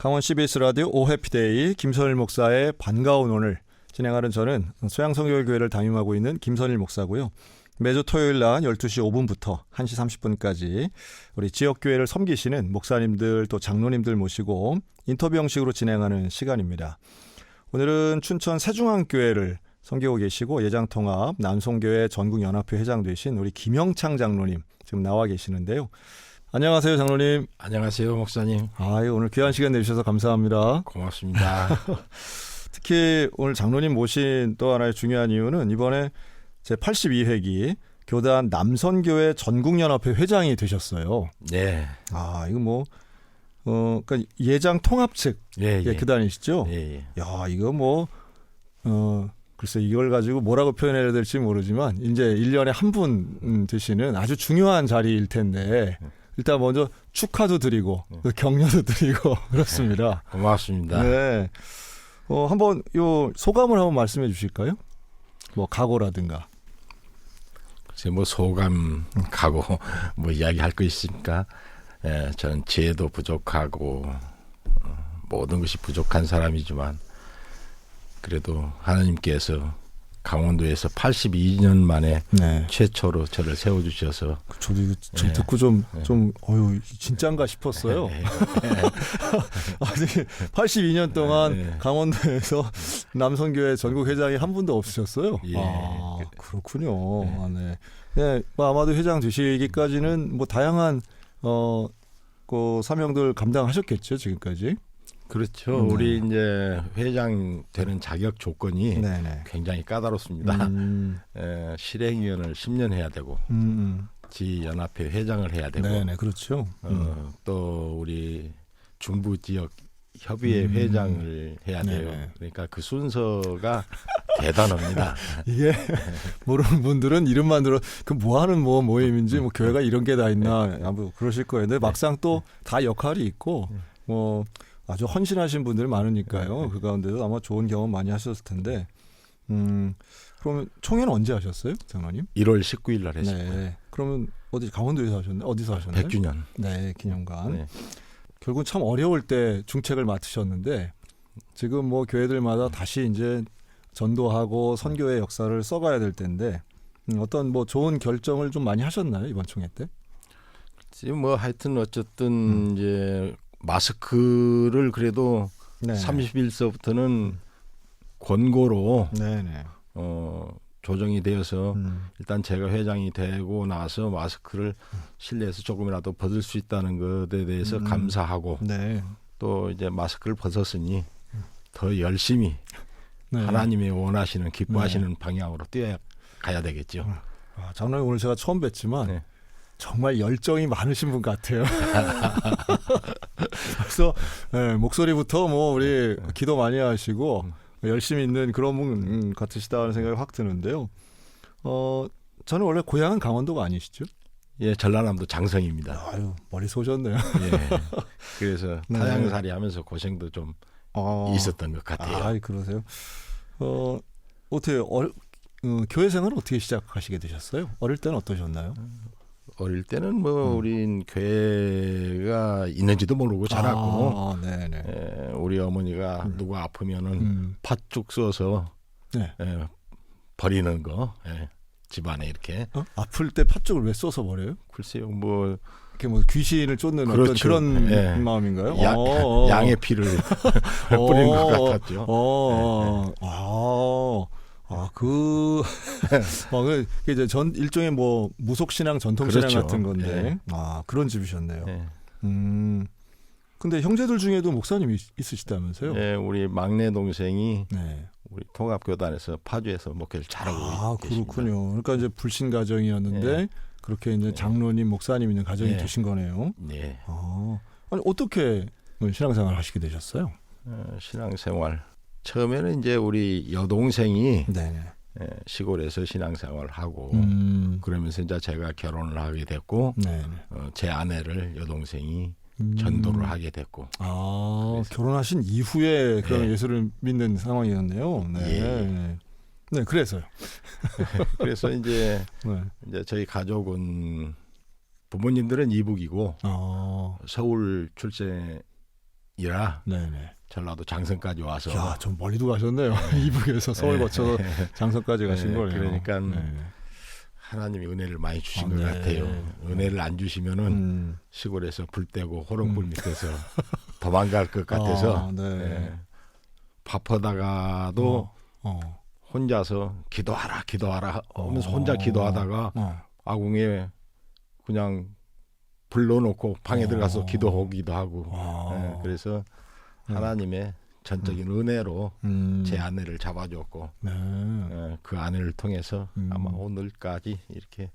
강원 CBS 라디오 오해피데이 김선일 목사의 반가운 오늘 진행하는 저는 소양성결교회를 담임하고 있는 김선일 목사고요. 매주 토요일 낮 12시 5분부터 1시 30분까지 우리 지역교회를 섬기시는 목사님들 또 장로님들 모시고 인터뷰 형식으로 진행하는 시간입니다. 오늘은 춘천 세중앙교회를 섬기고 계시고 예장통합 남송교회 전국연합회 회장 되신 우리 김영창 장로님 지금 나와 계시는데요. 안녕하세요, 장로님. 안녕하세요, 목사님. 오늘 귀한 시간 내주셔서 감사합니다. 고맙습니다. 특히 오늘 장로님 모신 또 하나의 중요한 이유는 이번에 제 82회기 교단 남선교회 전국연합회 회장이 되셨어요. 네. 이거 그러니까 예장 통합 측 교단이시죠? 예. 야, 이거 글쎄 이걸 가지고 뭐라고 표현해야 될지 모르지만 이제 1년에 한 분 되시는 아주 중요한 자리일 텐데 일단 먼저 축하도 드리고 격려도 드리고 그렇습니다. 고맙습니다. 네. 한번 소감을 한번 말씀해 주실까요? 각오라든가. 글쎄 소감, 각오 이야기할 거 있습니까? 저는 지혜도 부족하고 모든 것이 부족한 사람이지만 그래도 하나님께서 강원도에서 82년 만에 최초로 저를 세워주셔서 저도 이거 좀 듣고 진짠가 싶었어요. 82년 동안 강원도에서 남선교회 전국 회장이 한 분도 없으셨어요. 그렇군요. 네. 아마도 회장 되시기까지는 다양한 사명들 감당하셨겠죠, 지금까지. 그렇죠. 우리 이제 회장 되는 자격 조건이 굉장히 까다롭습니다. 실행위원을 10년 해야 되고, 지연합회 회장을 해야 되고, 그렇죠. 또 우리 중부 지역 협의회 회장을 해야 돼요. 그러니까 그 순서가 대단합니다. 이게 모르는 분들은 이름만 들어 뭐하는 모임인지 교회가 이런 게 다 있나 그러실 거예요. 근데 막상 또 다 역할이 있고 아주 헌신하신 분들 많으니까요. 그 가운데도 아마 좋은 경험 많이 하셨을 텐데. 그러면 총회는 언제 하셨어요, 장로님? 1월 19일 날 했습니다. 네. 그러면 강원도에서 하셨나요? 어디서 하셨나요? 100주년. 네, 기념관. 결국 참 어려울 때 중책을 맡으셨는데 지금 교회들마다 다시 이제 전도하고 선교의 역사를 써가야 될 텐데 어떤 좋은 결정을 좀 많이 하셨나요, 이번 총회 때? 지금 하여튼 어쨌든 이제 마스크를 그래도 30일서부터는 권고로 조정이 되어서 일단 제가 회장이 되고 나서 마스크를 실내에서 조금이라도 벗을 수 있다는 것에 대해서 감사하고 또 이제 마스크를 벗었으니 더 열심히 하나님이 원하시는 기뻐하시는 방향으로 뛰어가야 되겠죠. 장로님 오늘 제가 처음 뵀지만 정말 열정이 많으신 분 같아요. 그래서 목소리부터 우리 기도 많이 하시고 열심히 있는 그런 분 같으시다는 생각이 확 드는데요. 저는 원래 고향은 강원도가 아니시죠? 예, 전라남도 장성입니다. 머리 쏘셨네요. 그래서 타향살이 하면서 고생도 좀 있었던 것 같아요. 그러세요? 어떻게 교회 생활은 어떻게 시작하시게 되셨어요? 어릴 때는 어떠셨나요? 어릴 때는 우린 교회가 있는지도 모르고 자랐고 우리 어머니가 누가 아프면은 팥죽 써서 버리는 거 집안에 이렇게 아플 때 팥죽을 왜 써서 버려요? 글쎄요 이렇게 귀신을 쫓는 어떤 그런 마음인가요? 양의 피를 뿌리는 것 같았죠. 이제 일종의 무속신앙, 전통신앙 같은 건데, 그런 집이셨네요. 근데 형제들 중에도 목사님이 있으시다면서요? 네, 우리 막내 동생이 우리 통합교단에서 파주에서 목회를 잘하고 계십니다. 그렇군요. 그러니까 이제 불신 가정이었는데 그렇게 이제 장로님, 목사님 있는 가정이 되신 거네요. 네. 아니 어떻게 신앙생활 하시게 되셨어요? 신앙생활. 처음에는 이제 우리 여동생이 시골에서 신앙생활을 하고 그러면서 이제 제가 결혼을 하게 됐고 제 아내를 여동생이 전도를 하게 됐고 결혼하신 이후에 그런 예수를 믿는 상황이었네요. 그래서요. 그래서 이제 저희 가족은 부모님들은 이북이고 서울 출생인 네네. 전라도 장성까지 와서. 야, 좀 멀리도 가셨네요. 이북에서 서울 거쳐서 장성까지 가신 거예요. 그러니까 네. 하나님이 은혜를 많이 주신 것 네. 같아요. 은혜를 안 주시면은 시골에서 불 떼고 호롱불 밑에서 도망갈 것 같아서 네. 바쁘다가도 혼자서 기도하라 하면서 혼자 기도하다가 아궁에 그냥 불 넣어놓고 방에 들어가서 기도하기도 하고 그래서 하나님의 전적인 은혜로 제 아내를 잡아줬고 그 아내를 통해서 아마 오늘까지 이렇게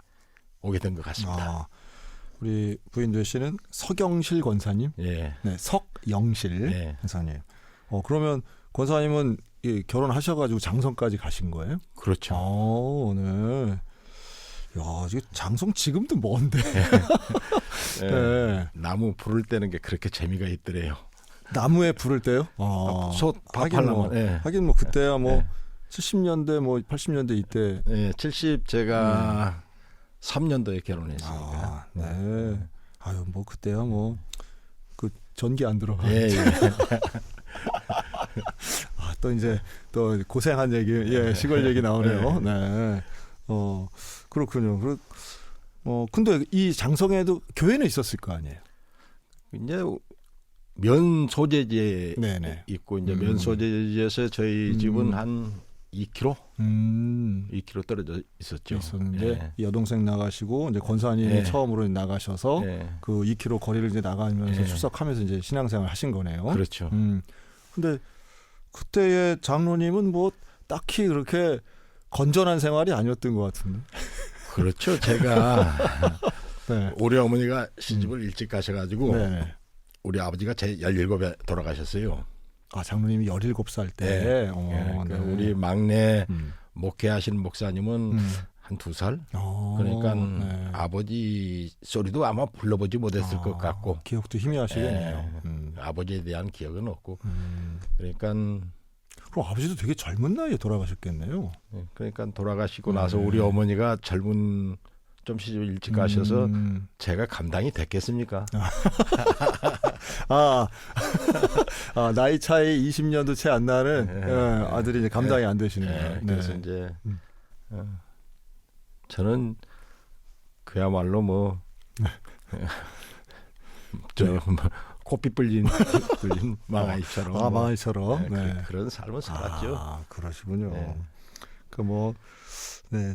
오게 된 것 같습니다. 우리 부인 되시는 서경실 권사님, 예. 네, 석영실 예. 권사님. 그러면 권사님은 결혼하셔가지고 장성까지 가신 거예요? 그렇죠. 네. 야, 이게 장성 지금도 먼데. 예. 네. 나무 부를 때는 게 그렇게 재미가 있더래요. 나무에 불을 때요? 하긴 뭐 그때야 뭐 70년대 뭐 80년대 이때. 네, 70 제가 3년도에 결혼했으니까. 네. 아유 뭐 그때야 뭐 그 전기 안 들어가. 예. 또 이제 또 고생한 얘기, 시골 얘기 나오네요. 네. 그렇군요. 근데 이 장성에도 교회는 있었을 거 아니에요? 이제 면 소재지에 네네. 있고 이제 면 소재지에서 저희 집은 한 2km, 2km 떨어져 있었는데 여동생 나가시고 이제 권사님이 처음으로 나가셔서 그 2km 거리를 이제 나가면서 출석하면서 이제 신앙생활 하신 거네요. 그렇죠. 근데 그때의 장로님은 뭐 딱히 그렇게 건전한 생활이 아니었던 것 같은데. 그렇죠. 제가 네. 우리 어머니가 시집을 일찍 가셔가지고 네네. 우리 아버지가 제 17에 돌아가셨어요. 장로님이 17살 때. 그러니까 우리 막내 목회하시는 목사님은 한 2살. 그러니까 아버지 소리도 아마 불러보지 못했을 것 같고. 기억도 희미하시겠네요. 아버지에 대한 기억은 없고. 그러니까 그럼 아버지도 되게 젊은 나이에 돌아가셨겠네요. 그러니까 돌아가시고 나서 우리 어머니가 좀 시집 일찍 가셔서 제가 감당이 됐겠습니까? 나이 차이 20년도 채 안 나는 아들이 이제 감당이 안 되시네요. 그래서 이제 저는 그야말로 뭐 코피 뿔린 망아이처럼 망아이처럼 그런 삶을 살았죠. 그러시군요.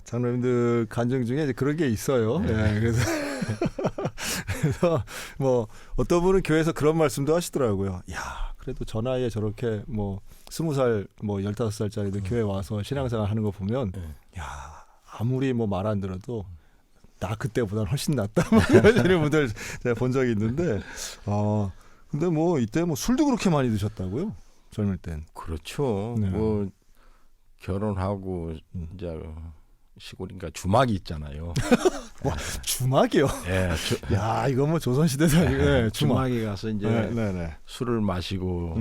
장로님들 간증 중에 이제 그런 게 있어요. 그래서 뭐 어떤 분은 교회에서 그런 말씀도 하시더라고요. 야, 그래도 저 나이에 저렇게 뭐 20살, 뭐 15살짜리도 교회 와서 신앙생활 하는 거 보면, 야, 아무리 뭐 말 안 들어도 나 그때보다는 훨씬 낫다. 이런 분들 제가 본 적이 있는데, 근데 뭐 이때 뭐 술도 그렇게 많이 드셨다고요? 젊을 땐. 그렇죠. 뭐 결혼하고 이제 시골인가 주막이 있잖아요. 주막이요? 야, 이거 뭐 조선시대도 아니고 주막에 가서 이제 술을 마시고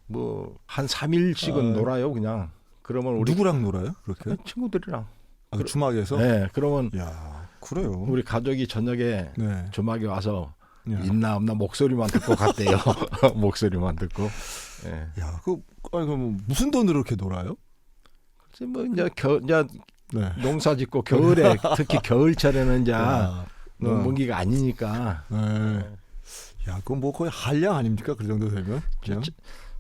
뭐 한 3일씩은 놀아요, 그냥. 그러면 우리 누구랑 놀아요? 그렇게? 친구들이랑. 그 주막에서? 그러면 야, 그래요. 우리 가족이 저녁에 주막에 와서 있나 없나 목소리만 듣고 갔대요. 목소리만 듣고. 야, 그럼 무슨 돈으로 이렇게 놀아요? 뭐 이제 농사짓고 겨울에 특히 겨울철에는 이제 먼기가 아니니까. 야, 그건 뭐 거의 한량 아닙니까? 그 정도 되면?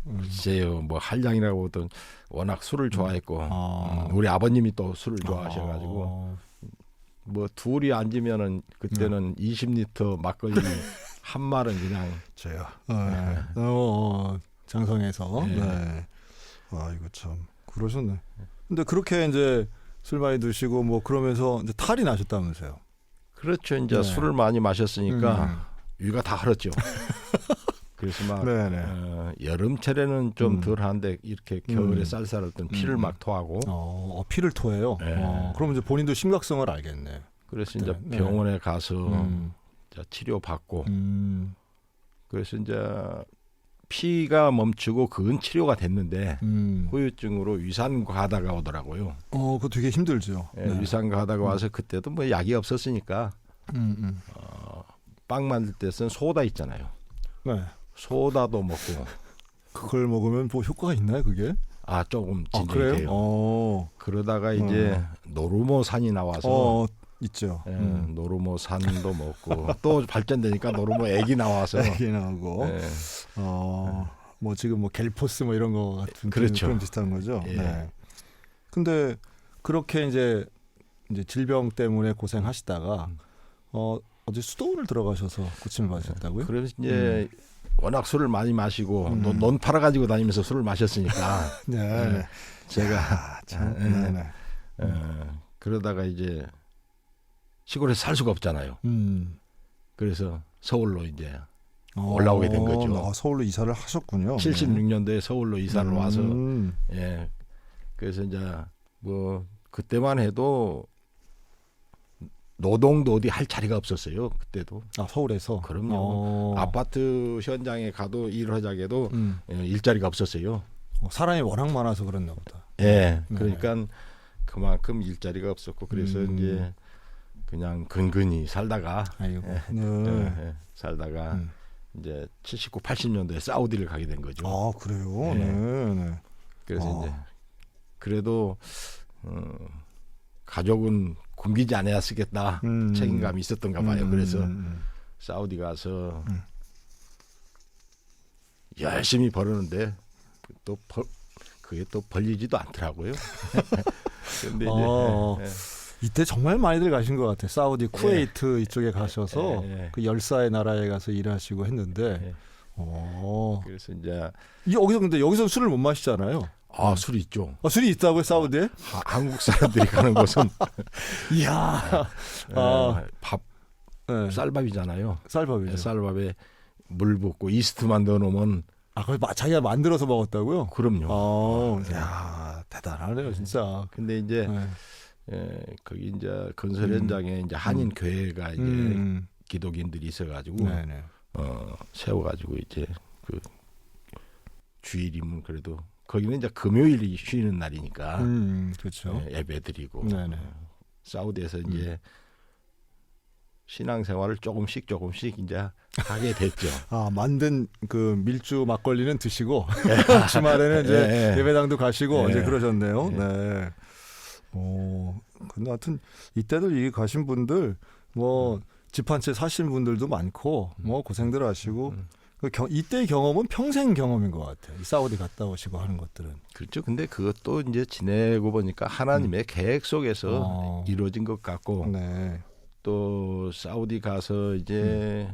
글쎄요, 뭐 한량이라고 하던 워낙 술을 좋아했고 우리 아버님이 또 술을 좋아하셔가지고 뭐 둘이 앉으면은 그때는 20리터 막걸리 한 말은 그냥 저요. 장성에서. 이거 참 그러셨네. 근데 그렇게 이제 술 많이 드시고 뭐 그러면서 이제 탈이 나셨다면서요? 그렇죠. 이제 술을 많이 마셨으니까 위가 다 헐었죠. 그래서 막 여름철에는 좀 덜한데 이렇게 겨울에 쌀쌀할 때는 피를 막 토하고. 피를 토해요? 그럼 이제 본인도 심각성을 알겠네. 그래서 이제 병원에 가서 치료받고 그래서 이제 피가 멈추고 그건 치료가 됐는데 후유증으로 위산과다가 오더라고요. 그거 되게 힘들죠. 위산과다가 와서 그때도 뭐 약이 없었으니까 빵 만들 때 쓴 소다 있잖아요. 소다도 먹고. 그걸 먹으면 뭐 효과가 있나요, 그게? 조금 진행이 그래요? 돼요. 그러다가 이제 노르모산이 나와서 있죠. 노르모산도 먹고 또 발전되니까 노르모 액이 나와서 액이 나오고. 네. 뭐 지금 뭐 갤포스 뭐 이런 거 같은 그렇죠. 그런 비슷한 거죠. 예. 네. 근데 그렇게 이제 질병 때문에 고생하시다가 어디 수도원을 들어가셔서 고침을 받으셨다고요? 그래서 이제 워낙 술을 많이 마시고 논 팔아가지고 다니면서 술을 마셨으니까 네. 제가 참. 네. 그러다가 이제 시골에서 살 수가 없잖아요. 그래서 서울로 이제 올라오게 된 거죠. 서울로 이사를 하셨군요. 76년도에 서울로 이사를 와서 예. 그래서 이제 뭐 그때만 해도 노동도 어디 할 자리가 없었어요. 그때도. 서울에서. 그럼요. 아파트 현장에 가도 일을 하자게도 일자리가 없었어요. 사람이 워낙 많아서 그랬나 보다. 예. 그러니까 그만큼 일자리가 없었고 그래서 이제 그냥 근근히 살다가 살다가 이제 79, 80년도에 사우디를 가게 된 거죠. 그래요. 네. 네. 그래서 이제 그래도 가족은 굶기지 않아야 쓰겠다 책임감이 있었던가 봐요. 그래서 사우디 가서 열심히 벌었는데 그게 또 벌리지도 않더라고요. 근데 이때 정말 많이들 가신 것 같아요. 사우디, 쿠웨이트 이쪽에 가셔서 그 열사의 나라에 가서 일하시고 했는데. 그래서 이제 여기서 술을 못 마시잖아요. 술이 있죠. 술이 있다고요, 사우디에? 한국 사람들이 가는 곳은 이야. 쌀밥이잖아요. 쌀밥이죠. 쌀밥에 물 붓고 이스트만 넣어놓으면. 그걸 자기가 만들어서 먹었다고요? 그럼요. 야, 대단하네요, 진짜. 근데 이제 거기 이제 건설 현장에 이제 한인 교회가 이제 기독인들이 있어가지고 세워가지고 이제 그 주일이면 그래도 거기는 이제 금요일이 쉬는 날이니까 그렇죠. 예배드리고 사우디에서 이제 신앙생활을 조금씩 이제 하게 됐죠. 만든 그 밀주 막걸리는 드시고 주말에는 이제 예배당도 가시고 이제 그러셨네요. 네. 근데 하여튼 이때도 이 가신 분들 뭐 집 한 채 사신 분들도 많고 뭐 고생들 하시고 이때의 경험은 평생 경험인 것 같아요. 이 사우디 갔다 오시고 하는 것들은. 그렇죠. 근데 그것도 이제 지내고 보니까 하나님의 계획 속에서 이루어진 것 같고 또 사우디 가서 이제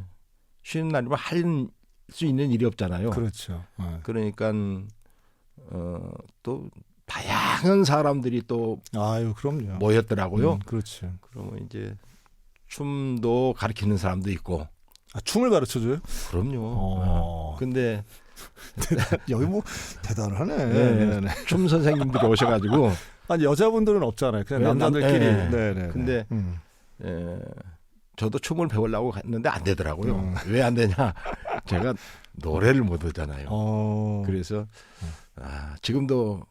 쉬는 날이면 할 수 있는 일이 없잖아요. 그렇죠. 그러니까 또 다양한 사람들이 또 그럼요. 모였더라고요. 그렇죠. 그러면 이제 춤도 가르치는 사람도 있고. 춤을 가르쳐줘요? 그럼요. 근데 여기 뭐 대단하네. 춤 선생님들이 오셔가지고. 여자분들은 없잖아요. 그냥 남자들끼리. 근데 저도 춤을 배우려고 했는데 안 되더라고요. 왜 안 되냐? 제가 노래를 못 하잖아요. 그래서 지금도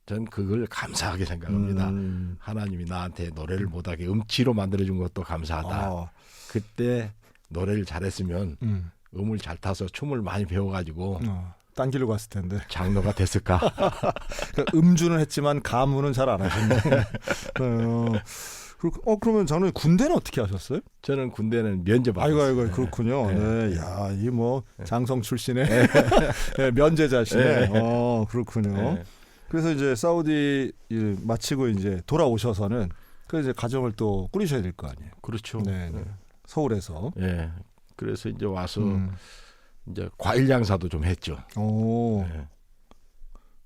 전 그걸 감사하게 생각합니다. 하나님이 나한테 노래를 못하게 음치로 만들어준 것도 감사하다. 그때 노래를 잘했으면 음을 잘 타서 춤을 많이 배워가지고 딴 길로 갔을 텐데 장로가 됐을까? 음주는 했지만 가무는 잘 안 하셨네. 그러면 저는 군대는 어떻게 하셨어요? 저는 군대는 면제 받았어요. 아이고 그렇군요. 야, 이 뭐 장성 출신의 면제자시네. 그렇군요. 그래서 이제 사우디 일 마치고 이제 돌아오셔서는 그 이제 가정을 또 꾸리셔야 될 거 아니에요. 그렇죠. 서울에서. 그래서 이제 와서 이제 과일 장사도 좀 했죠.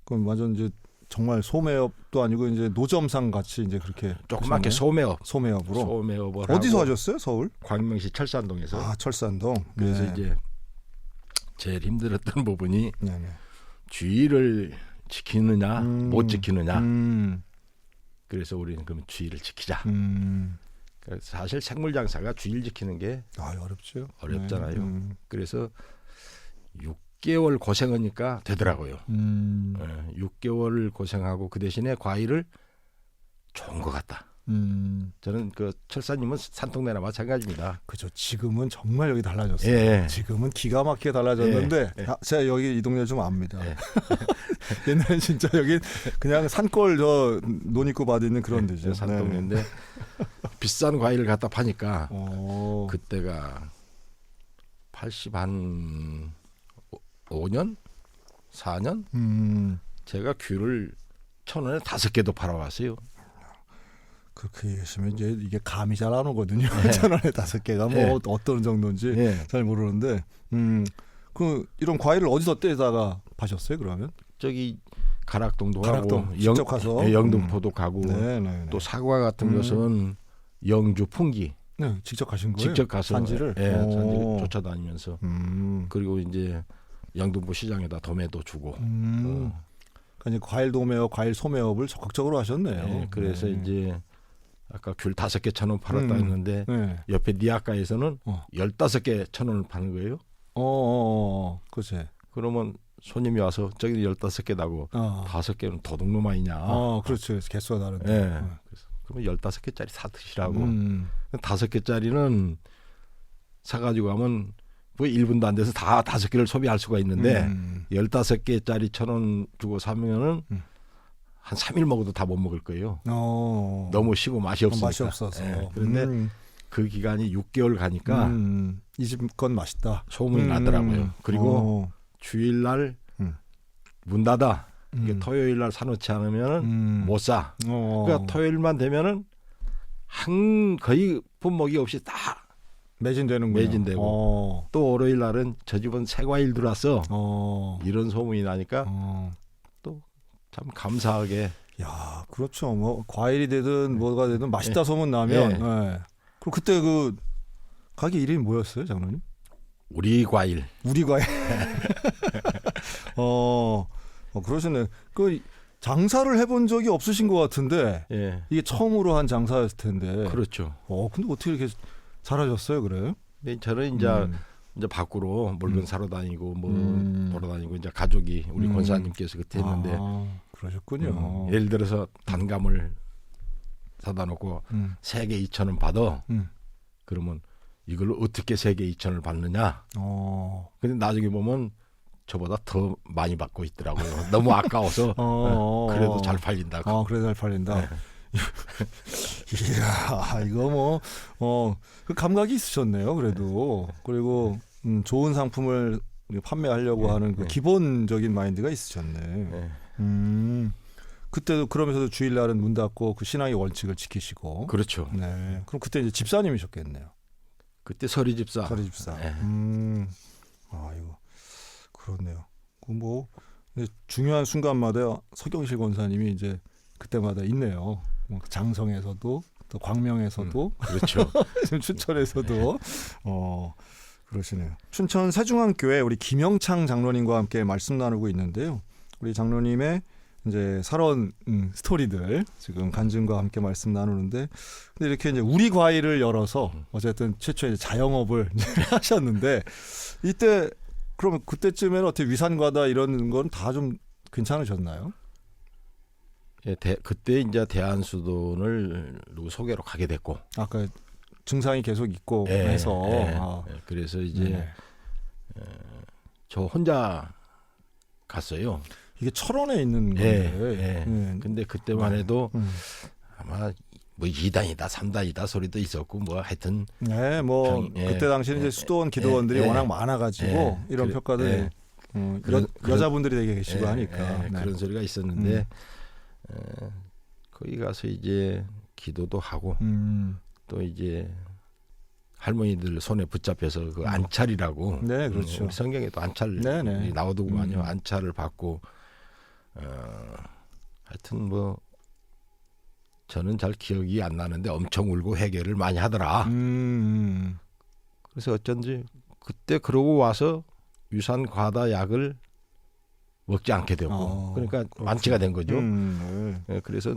그럼 완전 이제 정말 소매업도 아니고 이제 노점상 같이 이제 그렇게 조그맣게 소매업으로. 어디서 하셨어요? 서울? 광명시 철산동에서. 철산동. 그래서 이제 제일 힘들었던 부분이 주의를 지키느냐 못 지키느냐. 그래서 우리는 그럼 주의를 지키자. 그래서 사실 생물 장사가 주의를 지키는 게 어렵죠. 어렵잖아요. 그래서 6개월 고생하니까 되더라고요. 6개월 고생하고 그 대신에 과일을 좋은 것 같다. 저는 그 철사님은 산동네나 마찬가지입니다. 그죠. 지금은 정말 여기 달라졌어요. 예. 지금은 기가 막히게 달라졌는데 예. 제가 여기 이 동네 좀 압니다. 예. 옛날에 진짜 여기 그냥 산골 저 논입구 있는 그런 데죠. 산동네인데 비싼 과일을 갖다 파니까 네. 그때가 80한 5년? 4년? 제가 귤을 1,000원에 5개도 팔아왔어요. 그렇게 얘기하시면 이제 이게 감이 잘 안 오거든요. 네. 1,000원에 5개가 뭐 네. 어떤 정도인지 예. 잘 모르는데 그 이런 과일을 어디서 떼다가 파셨어요? 그러면 저기 가락동도 가락동 가고 직접 가서 영등포도 가고 네. 또 사과 같은 것은 영주 풍기 네, 직접 가신 거예요? 직접 가서 산지를 산지를 쫓아다니면서 그리고 그리고 이제 영등포 시장에다 도매도 주고 그러니까 이제 과일 도매업, 과일 소매업을 적극적으로 하셨네요. 네, 그래서 네. 이제 아까 귤 5개 1,000원 팔았다 했는데 네. 옆에 니아카에서는 15개 1,000원을 파는 거예요. 그렇지. 그러면 손님이 와서 저기 15개 나고 5개는 도둑놈 아니냐. 그렇죠. 개수가 다른데. 네. 그래서 그러면 15개짜리 사 드시라고. 5개짜리는 사가지고 가면 뭐 1분도 안 돼서 다 5개를 소비할 수가 있는데 15개짜리 1,000원 주고 사면은 한 3일 먹어도 다 못 먹을 거예요. 너무 시고 맛이 없으니까. 맛이 없어서. 네. 그런데 그 기간이 6개월 가니까 이 집 건 맛있다. 소문이 나더라고요. 그리고 주일날 문 닫아. 이게 토요일날 사놓지 않으면 못 사. 그러니까 토요일만 되면은 거의 분먹이 없이 다 매진되는군요. 매진되고 또 월요일 날은 저 집은 새 과일 들어왔어. 이런 소문이 나니까 또 참 감사하게. 야, 그렇죠. 뭐 과일이 되든 뭐가 되든 맛있다 소문 나면. 네. 그럼 그때 그 가게 이름이 뭐였어요, 장로님? 우리 과일. 우리 과일. 그러시네. 그 장사를 해본 적이 없으신 것 같은데 이게 처음으로 한 장사였을 텐데. 그렇죠. 근데 어떻게 이렇게 잘하셨어요, 그래? 근데 저는 이제 밖으로 물건 사러 다니고 뭐 돌아다니고 이제 가족이 우리 권사님께서 그때 했는데 그러셨군요. 예를 들어서 단감을 사다 놓고 3개 2,000원 받아. 그러면 이걸 어떻게 3개 2,000원을 받느냐? 근데 나중에 보면 저보다 더 많이 받고 있더라고요. 너무 아까워서 그래도 잘 팔린다고. 그래도 잘 팔린다. 네. 이야, 이거 그 감각이 있으셨네요. 그래도 그리고 좋은 상품을 판매하려고 하는 그 기본적인 마인드가 있으셨네. 그때도 그러면서도 주일날은 문 닫고 그 신앙의 원칙을 지키시고. 그렇죠. 네. 그럼 그때 이제 집사님이셨겠네요. 그때 서리 집사. 서리 집사. 이거 그렇네요. 뭐 중요한 순간마다 서경실 권사님이 이제 그때마다 있네요. 장성에서도 또 광명에서도 그렇죠. 춘천에서도 그러시네요. 춘천 세중앙교회 우리 김영창 장로님과 함께 말씀 나누고 있는데요. 우리 장로님의 이제 살아온 스토리들 지금 간증과 함께 말씀 나누는데, 근데 이렇게 이제 우리 과일을 열어서 어쨌든 최초의 자영업을 하셨는데, 이때 그러면 그때쯤에는 어떻게 위산과다 이런 건 다 좀 괜찮으셨나요? 예, 그때 이제 대한수돈을 누구 소개로 가게 됐고, 아까 증상이 계속 있고 해서 그래서 이제 저 혼자 갔어요. 이게 철원에 있는 건데. 근데 그때만 해도 아마 뭐 2단이다 3단이다 소리도 있었고 뭐 하여튼 그때 당시는 이제 수도원 기도원들이 워낙 많아가지고 이런 평가들 여자분들이 되게 계시고 하니까 그런 소리가 있었는데 거기 가서 이제 기도도 하고 또 이제 할머니들 손에 붙잡혀서 그 안찰이라고 그렇죠. 우리 성경에도 안찰 나오더구만요. 안찰을 받고 하여튼 뭐 저는 잘 기억이 안 나는데 엄청 울고 회개를 많이 하더라. 그래서 어쩐지 그때 그러고 와서 유산 과다 약을 먹지 않게 되고 그러니까 완치가 된 거죠. 그래서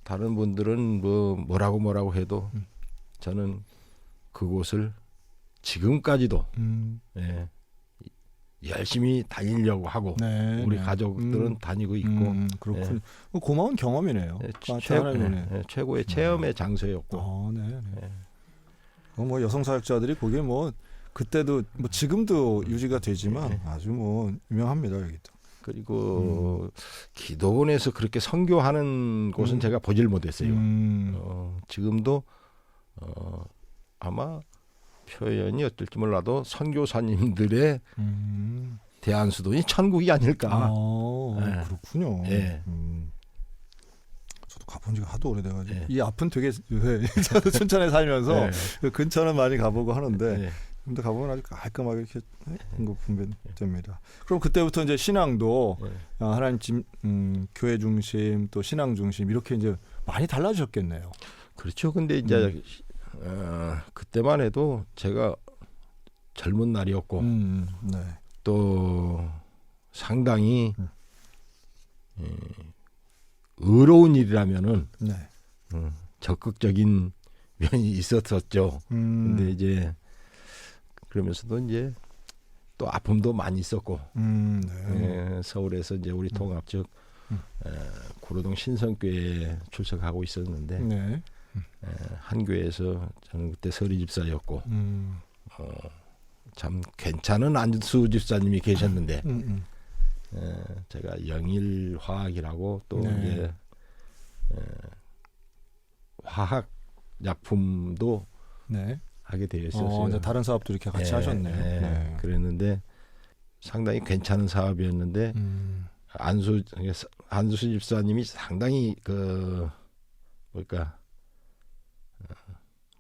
다른 분들은 뭐라고 해도 저는 그곳을 지금까지도 열심히 다니려고 하고 네, 우리 네. 가족들은 다니고 있고 그렇군. 고마운 경험이네요. 최고의 체험의 장소였고. 네, 네. 뭐 여성 사역자들이 거기에 뭐 그때도 뭐 지금도 유지가 되지만 아주 뭐 유명합니다 여기도. 그리고 기도원에서 그렇게 선교하는 곳은 제가 보질 못했어요. 지금도 아마 표현이 어떨지 몰라도 선교사님들의 대안수도니 천국이 아닐까. 네. 그렇군요. 네. 저도 가본 지가 하도 오래돼가지고 네. 이 앞은 되게 저도 춘천에 살면서 네. 그 근처는 많이 가보고 하는데 네. 근데 가보면 아주 깔끔하게 이렇게 거 분별됩니다. 그럼 그때부터 이제 신앙도 네. 하나님 교회 중심 또 신앙 중심 이렇게 이제 많이 달라지셨겠네요. 그렇죠. 근데 이제 그때만 해도 제가 젊은 날이었고 네. 또 상당히 의로운 일이라면은 네. 적극적인 면이 있었었죠. 근데 이제 그러면서도 이제 또 아픔도 많이 있었고 네. 서울에서 이제 우리 통합 즉 구로동 신성교회에 출석하고 있었는데 네. 한 교회에서 저는 그때 서리 집사였고 참 괜찮은 안수 집사님이 계셨는데 제가 영일화학이라고 또 네. 이제 화학 약품도 네. 하게 되어 있었어요. 이제 다른 사업도 이렇게 같이 하셨네요. 네. 그랬는데 상당히 괜찮은 사업이었는데 안수 집사님이 상당히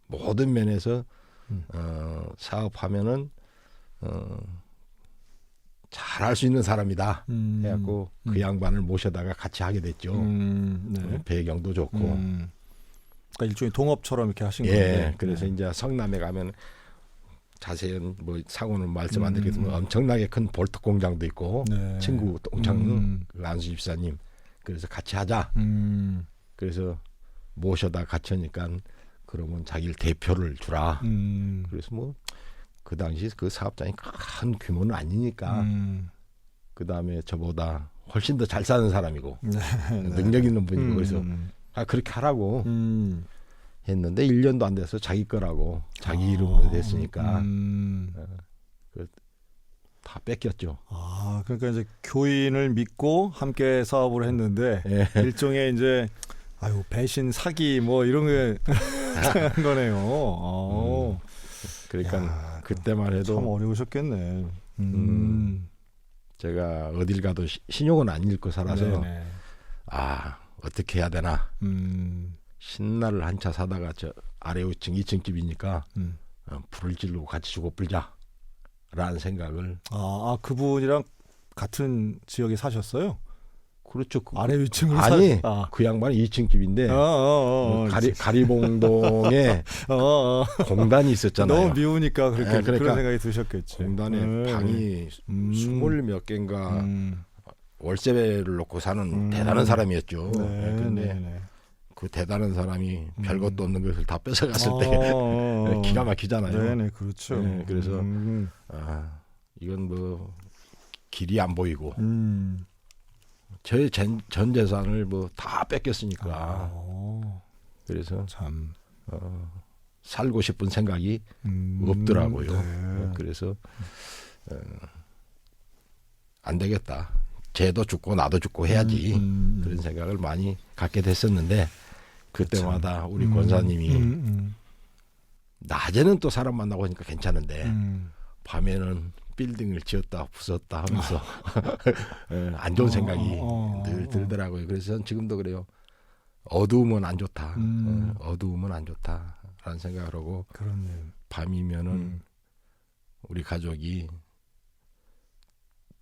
모든 면에서 사업하면은 잘할 수 있는 사람이다 해갖고 그 양반을 모셔다가 같이 하게 됐죠. 네. 배경도 좋고. 그러니까 일종의 동업처럼 이렇게 하신 예, 건데. 그래서 이제 성남에 가면 자세한 뭐 사고는 말씀 안 드리겠지만 엄청나게 큰 볼트 공장도 있고 네. 친구 동창 안수 집사님 그래서 같이 하자. 그래서 모셔다 같이 하니까 그러면 자기를 대표를 주라. 그래서 뭐 그 당시 그 사업장이 큰 규모는 아니니까 그 다음에 저보다 훨씬 더 잘 사는 사람이고 능력 있는 분이고 그래서 그렇게 하라고 했는데 1년도 안 돼서 자기 거라고 자기 이름으로 됐으니까 다 뺏겼죠. 그러니까 이제 교인을 믿고 함께 사업을 했는데 일종의 이제 배신 사기 뭐 이런 게 한 거네요. 그러니까 그때만 해도 참 어려우셨겠네. 제가 어딜 가도 신용은 안 잃고 살아서 네네. 어떻게 해야 되나 신나를 한 차 사다가 저 아래 5층 2층 집이니까 불을 지르고 같이 죽어 불자라는 생각을 그분이랑 같은 지역에 사셨어요? 그렇죠. 아래 위층으로 아니 그 양반은 2층 집인데 가리봉동에 공단이 있었잖아요. 너무 미우니까 그렇게 그러니까 그런 생각이 드셨겠지. 공단에 방이 20몇 개인가 월세를 놓고 사는 대단한 사람이었죠. 그런데 그 대단한 사람이 별것도 없는 것을 다 뺏어갔을 때 기가 막히잖아요. 네네 그렇죠. 그래서 이건 뭐 길이 안 보이고 제 전 재산을 뭐 다 뺏겼으니까 그래서 참 살고 싶은 생각이 없더라고요. 네. 그래서 안 되겠다. 쟤도 죽고 나도 죽고 해야지. 그런 생각을 많이 갖게 됐었는데 그때마다 우리 권사님이 낮에는 또 사람 만나고 하니까 괜찮은데 밤에는 빌딩을 지었다 부쉈다 하면서 안 좋은 생각이 늘 들더라고요. 그래서 전 지금도 그래요. 어두우면 안 좋다. 어두우면 안 좋다라는 생각을 하고 밤이면은 우리 가족이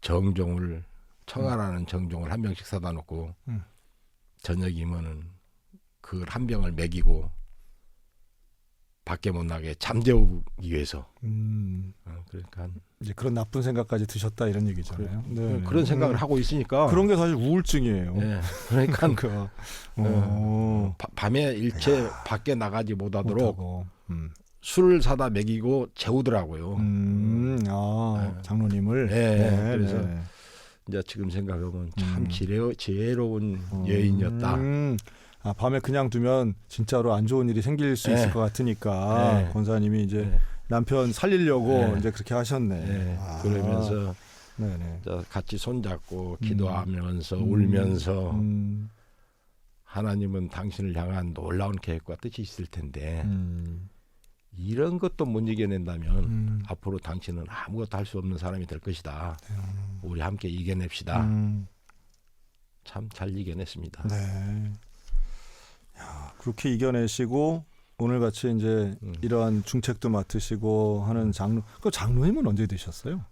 정종을 청아라는 정종을 한 병씩 사다 놓고 저녁이면은 그 한 병을 먹이고 밖에 못 나게 잠재우기 위해서. 그러니까 이제 그런 나쁜 생각까지 드셨다 이런 얘기잖아요. 그런 생각을 하고 있으니까 그런 게 사실 우울증이에요. 네. 그러니까 밤에 일체 밖에 나가지 못하도록 술을 사다 먹이고 재우더라고요. 장로님을. 네, 그래서 이제 지금 생각하면 참 지혜로운 여인이었다. 밤에 그냥 두면 진짜로 안 좋은 일이 생길 수 있을 것 같으니까 권사님이 이제 남편 살리려고 이제 그렇게 하셨네. 그러면서 같이 손잡고 기도하면서 울면서 하나님은 당신을 향한 놀라운 계획과 뜻이 있을 텐데 이런 것도 못 이겨낸다면 앞으로 당신은 아무것도 할 수 없는 사람이 될 것이다. 우리 함께 이겨냅시다. 참 잘 이겨냈습니다. 네. 야, 그렇게 이겨내시고 오늘 같이 이제 이러한 중책도 맡으시고 하는 그 장로님은 언제 되셨어요?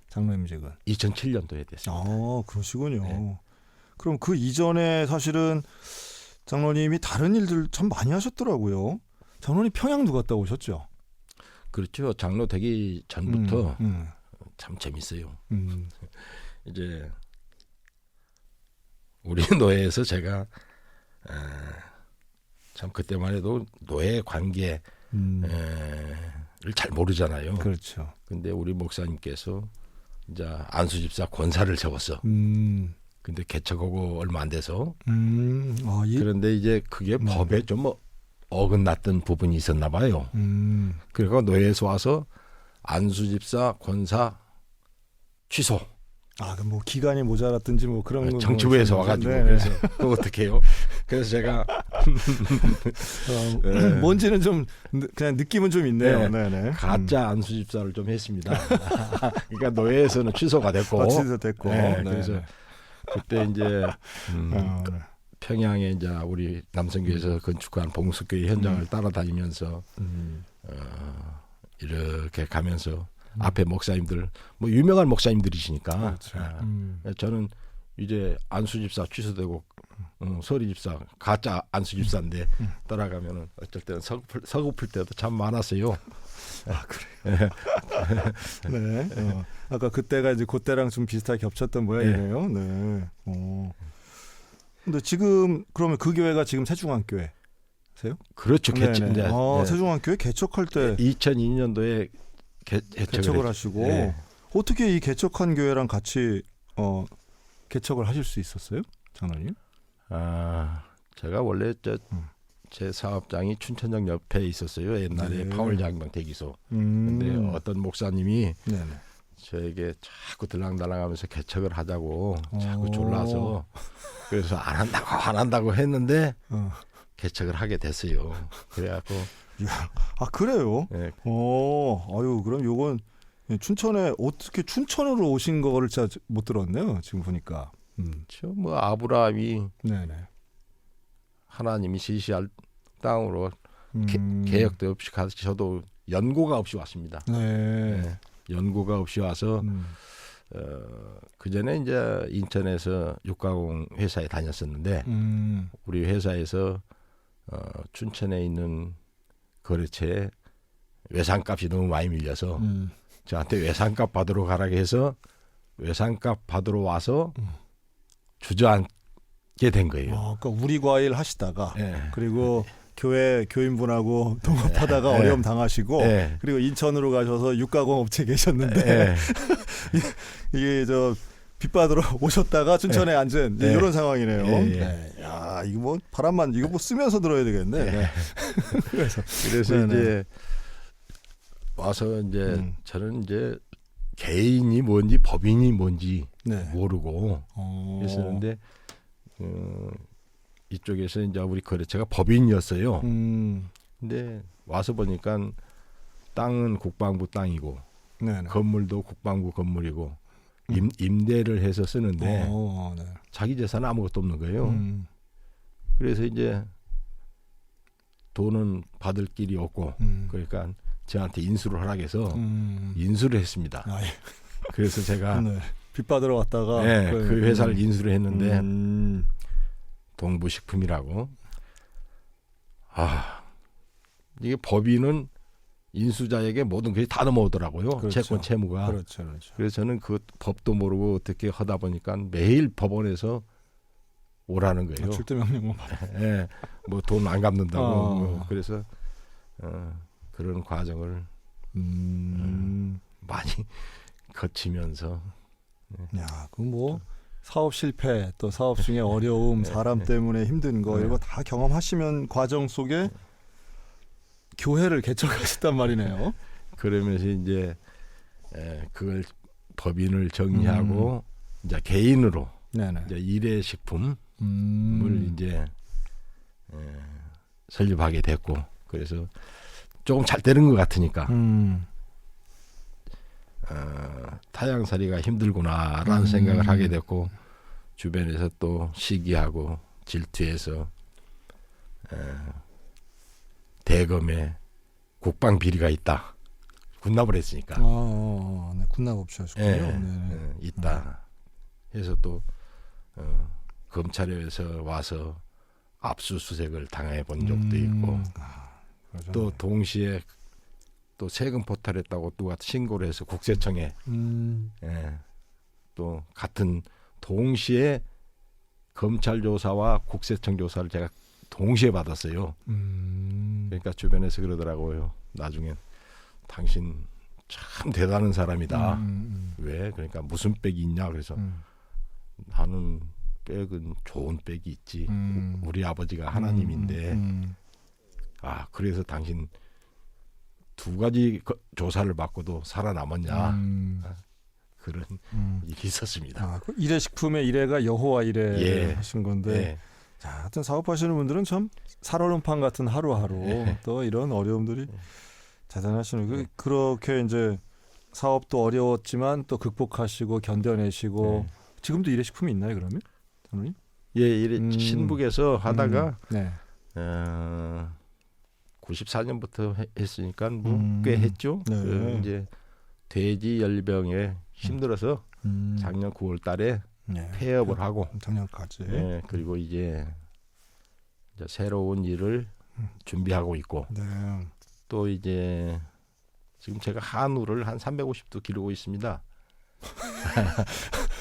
장로님직은 2007년도에 됐습니다. 그러시군요. 네. 그럼 그 이전에 사실은 장로님이 다른 일들 참 많이 하셨더라고요. 장로님 평양도 갔다 오셨죠? 그렇죠. 장로 되기 전부터 참 재밌어요. 이제 우리 노예에서 제가 참 그때만 해도 노예 관계를 잘 모르잖아요. 그렇죠. 근데 우리 목사님께서 이제 안수집사 권사를 세웠어. 근데 개척하고 얼마 안 돼서. 그런데 이제 그게 법에 좀 어긋났던 부분이 있었나 봐요. 그래서 노예에서 와서 안수집사 권사 취소. 그럼 뭐 기간이 모자랐든지 뭐 그런 거 정치부에서 와가지고 그래서 그거 어떻게 해요? 그래서 제가 뭔지는 좀 그냥 느낌은 좀 있네요. 가짜 안수집사를 좀 했습니다. 그러니까 노예에서는 취소가 됐고, 취소됐고. 그래서 그때 이제 평양에 이제 우리 남성교회에서 건축한 봉숙교회 현장을 따라다니면서 이렇게 가면서 앞에 목사님들 뭐 유명한 목사님들이시니까 그렇죠. 저는 이제 안수집사 취소되고 서리집사 가짜 안수집사인데 따라가면은 어쩔 때는 서글플 때도 참 많았어요. 그래요. 네. 아까 그때가 이제 그때랑 좀 비슷하게 겹쳤던 모양이네요. 네. 근데 지금 그러면 그 교회가 지금 새중앙교회세요? 그렇죠. 새중앙교회 개척할 때 2002년도에 개척을 하시고 어떻게 이 개척한 교회랑 같이 개척을 하실 수 있었어요, 장로님? 제가 원래 제 사업장이 춘천역 옆에 있었어요. 옛날에 파월장병 대기소. 근데 어떤 목사님이 저에게 자꾸 들랑달랑하면서 개척을 하자고 자꾸 졸라서 그래서 안 한다고 했는데 개척을 하게 됐어요. 그래갖고 그래요? 네. 그럼 요건 춘천에 어떻게 춘천으로 오신 거를 제가 못 들었네요. 지금 보니까. 뭐 아브라함이 하나님이 지시할 땅으로 계획도 없이 가서 저도 연고가 없이 왔습니다. 연고가 없이 와서 그 전에 이제 인천에서 육가공 회사에 다녔었는데 우리 회사에서 춘천에 있는 거래처에 외상값이 너무 많이 밀려서 저한테 외상값 받으러 가라고 해서 외상값 받으러 와서 주저앉게 된 거예요. 그러니까 우리 과일 하시다가 그리고 교회 교인분하고 동업하다가 어려움 당하시고 그리고 인천으로 가셔서 육가공 업체 계셨는데 이게 빚 받으러 오셨다가 춘천에 앉은 이런 상황이네요. 야, 이거 뭐 바람만 이거 뭐 쓰면서 들어야 되겠네. 그래서 이제 와서 이제 저는 이제 개인이 뭔지 법인이 뭔지 모르고 있었는데 이쪽에서 이제 우리 거래처가 법인이었어요. 근데 와서 보니까 땅은 국방부 땅이고 건물도 국방부 건물이고 임대를 해서 쓰는데 자기 재산은 아무것도 없는 거예요. 그래서 이제 돈은 받을 길이 없고 그러니까 저한테 인수를 하라고 인수를 했습니다. 그래서 제가 빚 받으러 왔다가 그 회사를 인수를 했는데 동부식품이라고 이게 법인은 인수자에게 모든 것이 다 넘어오더라고요. 그렇죠. 채권 채무가. 그렇죠. 그래서 저는 그 법도 모르고 어떻게 하다 보니까 매일 법원에서 오라는 거예요. 출두 명령만 받아. 뭐 돈 안 갚는다고. 그래서 그런 과정을 많이 거치면서 야, 그 뭐 사업 실패 또 사업 중에 어려움, 사람 때문에 힘든 거 이거 다 경험하시면 과정 속에 교회를 개척하셨단 말이네요. 그러면서 이제 그걸 법인을 정리하고 이제 개인으로 네네. 이제 일회식품을 이제 설립하게 됐고 그래서 조금 잘 되는 것 같으니까 타향살이가 힘들구나라는 생각을 하게 됐고 주변에서 또 시기하고 질투해서 대검에 국방 비리가 있다. 군납을 했으니까. 네, 군납 없이 하셨군요. 네. 있다. 해서 또 검찰에서 와서 압수수색을 당해 본 적도 있고 또 동시에 또 세금 포탈했다고 누가 신고를 해서 국세청에 또 같은 동시에 검찰 조사와 국세청 조사를 제가 동시에 받았어요. 그러니까 주변에서 그러더라고요. 나중엔 당신 참 대단한 사람이다. 왜? 그러니까 무슨 백이 있냐? 그래서 나는 백은 좋은 백이 있지. 우리 아버지가 하나님인데 그래서 당신 두 가지 조사를 받고도 살아남았냐. 그런 일이 있었습니다. 그 일회식품의 일회가 여호와 일회 하신 건데 자, 하여튼 사업하시는 분들은 참 살얼음판 같은 하루하루 또 이런 어려움들이 대단하시는 그렇게 이제 사업도 어려웠지만 또 극복하시고 견뎌내시고 지금도 일회식품이 있나요 그러면? 장로님? 신북에서 하다가 94년부터 했으니까 뭐 꽤 했죠. 네. 이제 돼지 열병에 힘들어서 작년 9월달에 폐업을 하고 작년까지. 그리고 이제 새로운 일을 준비하고 있고 또 이제 지금 제가 한우를 한 350도 기르고 있습니다.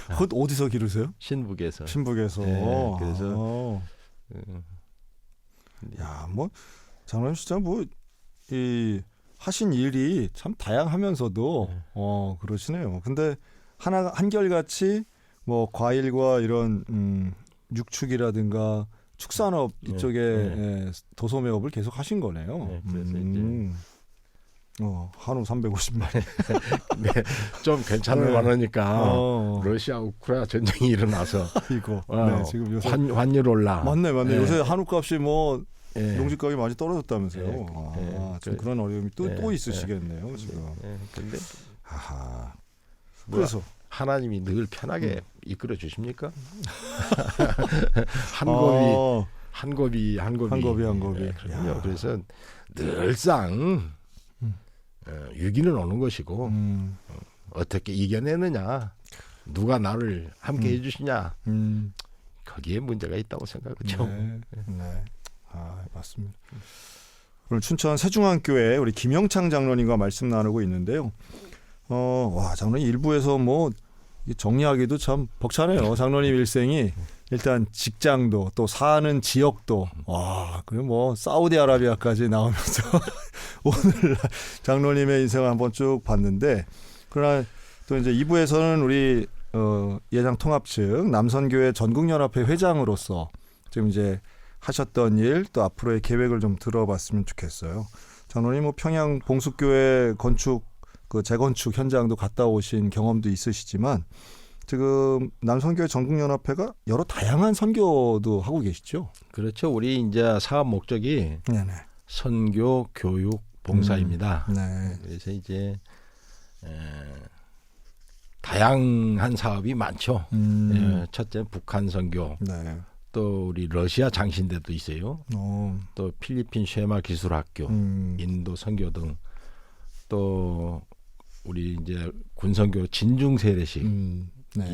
그것 어디서 기르세요? 신북에서. 그래서 야, 뭐 장로님 진짜 뭐 이 하신 일이 참 다양하면서도 그러시네요. 근데 한결같이 뭐 과일과 이런 육축이라든가 축산업 이쪽에 도소매업을 계속 하신 거네요. 그래서 이제 한우 350마리. 좀 괜찮을 만하니까 러시아 우크라이나 전쟁이 일어나서 이거 지금 요새 환율 올라. 맞네. 요새 한우값이 뭐 농지가격이 많이 떨어졌다면서요. 좀 그런 어려움이 또 있으시겠네요 지금. 근데 그래서 하나님이 늘 편하게 이끌어 주십니까? 한 고비. 그럼요. 그래서 늘상 위기는 오는 것이고 어떻게 이겨내느냐, 누가 나를 함께 해주시냐, 거기에 문제가 있다고 생각하죠. 네. 맞습니다. 오늘 춘천 세중앙교회 우리 김영창 장로님과 말씀 나누고 있는데요. 장로님 일부에서 뭐 정리하기도 참 벅차네요. 장로님 일생이 일단 직장도 또 사는 지역도 그리고 뭐 사우디아라비아까지 나오면서 오늘 장로님의 인생을 한번 쭉 봤는데 그러나 또 이제 2부에서는 우리 예장 통합 측 남선교회 전국연합회 회장으로서 지금 이제 하셨던 일 또 앞으로의 계획을 좀 들어봤으면 좋겠어요. 장로님 뭐 평양 봉숙교회 건축 재건축 현장도 갔다 오신 경험도 있으시지만 지금 남선교회 전국연합회가 여러 다양한 선교도 하고 계시죠? 그렇죠. 우리 이제 사업 목적이 선교, 교육, 봉사입니다. 그래서 이제 다양한 사업이 많죠. 첫째 북한 선교, 또 우리 러시아 장신대도 있어요. 또 필리핀 쉐마 기술학교, 인도 선교 등 또 우리 이제 군선교 진중 세례식이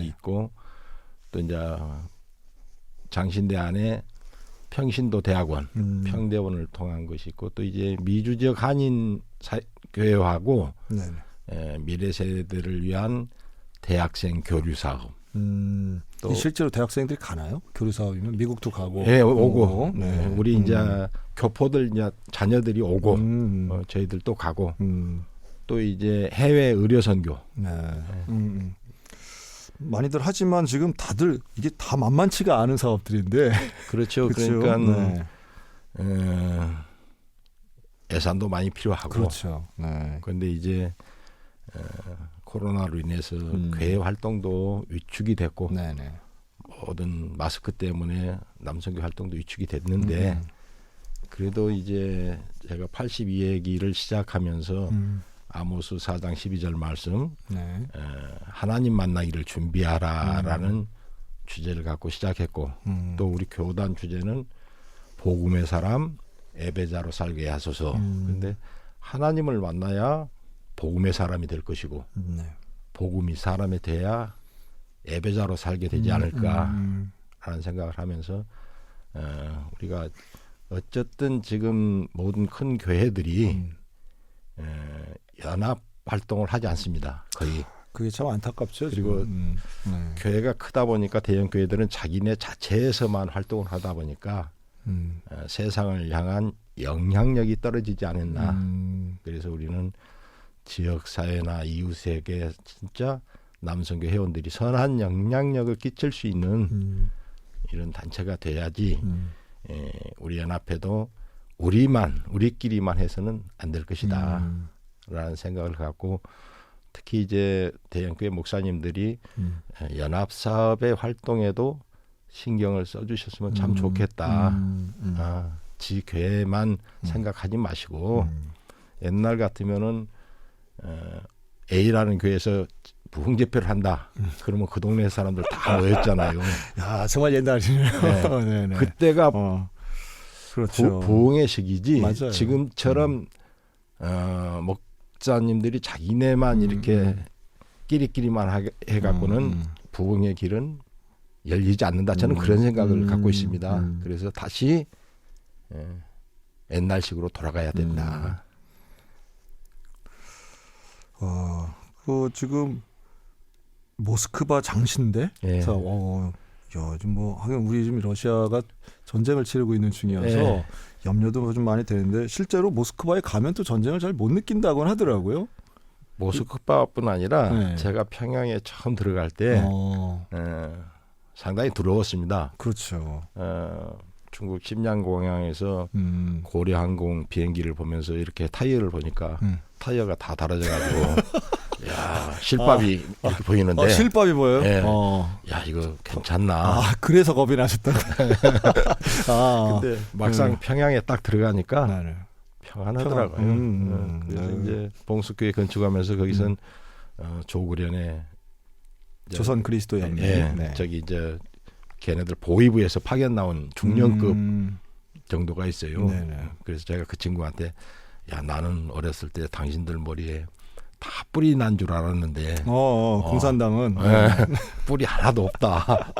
있고 또 이제 장신대 안에 평신도 대학원, 평대원을 통한 것이 있고 또 이제 미주 지역 한인 교회하고 미래 세대들을 위한 대학생 교류 사업, 또 또 실제로 대학생들이 가나요? 교류 사업이면 미국도 가고. 예, 오고. 네. 우리 이제 교포들 이제 자녀들이 오고 저희들도 가고 또 이제 해외 의료 선교. 네. 많이들 하지만 지금 다들 이게 다 만만치가 않은 사업들인데. 그렇죠. 그렇죠? 그러니까 예산도 많이 필요하고. 그렇죠. 네. 그런데 이제 코로나로 인해서 교회 활동도 위축이 됐고 네네. 모든 마스크 때문에 남성교 활동도 위축이 됐는데 그래도 이제 제가 82회기를 시작하면서 아모스 4장 12절 말씀 네. 하나님 만나기를 준비하라라는 주제를 갖고 시작했고 또 우리 교단 주제는 복음의 사람 예배자로 살게 하소서. 그런데 하나님을 만나야 복음의 사람이 될 것이고 네. 복음이 사람이 돼야 예배자로 살게 되지 않을까라는 생각을 하면서 우리가 어쨌든 지금 모든 큰 교회들이 연합 활동을 하지 않습니다. 거의. 그게 참 안타깝죠. 그리고 교회가 크다 보니까 대형 교회들은 자기네 자체에서만 활동을 하다 보니까 세상을 향한 영향력이 떨어지지 않았나. 그래서 우리는 지역사회나 이웃에게 진짜 남성교 회원들이 선한 영향력을 끼칠 수 있는 이런 단체가 돼야지 우리 연합회도 우리끼리만 해서는 안 될 것이다 라는 생각을 갖고 특히 이제 대형교회 목사님들이 연합사업의 활동에도 신경을 써주셨으면 참 좋겠다. 지 교회만 생각하지 마시고 옛날 같으면은 A라는 교회에서 부흥제표를 한다. 그러면 그 동네 사람들 다 모였잖아요. 야 정말 옛날이네요. 네. 네네. 그때가 그렇죠. 부흥의 시기지. 맞아요. 지금처럼 목사님들이 자기네만 이렇게 끼리끼리만 해갖고는 부흥의 길은 열리지 않는다. 저는 그런 생각을 갖고 있습니다. 그래서 다시 옛날식으로 돌아가야 된다. 그 지금 모스크바 장신대. 예. 그래서 요즘 뭐 하긴 우리 지금 러시아가 전쟁을 치르고 있는 중이어서 예. 염려도 좀 많이 되는데 실제로 모스크바에 가면 또 전쟁을 잘 못 느낀다고는 하더라고요. 모스크바뿐 아니라 네. 제가 평양에 처음 들어갈 때 상당히 두려웠습니다. 그렇죠. 중국 심양공항에서 고려항공 비행기를 보면서 이렇게 타이어를 보니까 타이어가 다 달아져가지고 야 실밥이 이렇게 보이는데 실밥이 보여요? 예. 야 이거 괜찮나? 그래서 겁이 나셨다고. 근데 막상 평양에 딱 들어가니까 네. 평안하더라고요. 그래서 이제 봉숙교회 건축하면서 거기선 조구련의 조선 그리스도의 형님. 네. 저기 이제 걔네들 보위부에서 파견 나온 중령급 정도가 있어요. 네네. 그래서 제가 그 친구한테 야 나는 어렸을 때 당신들 머리에 다 뿔이 난 줄 알았는데 공산당은 뿔이 하나도 없다.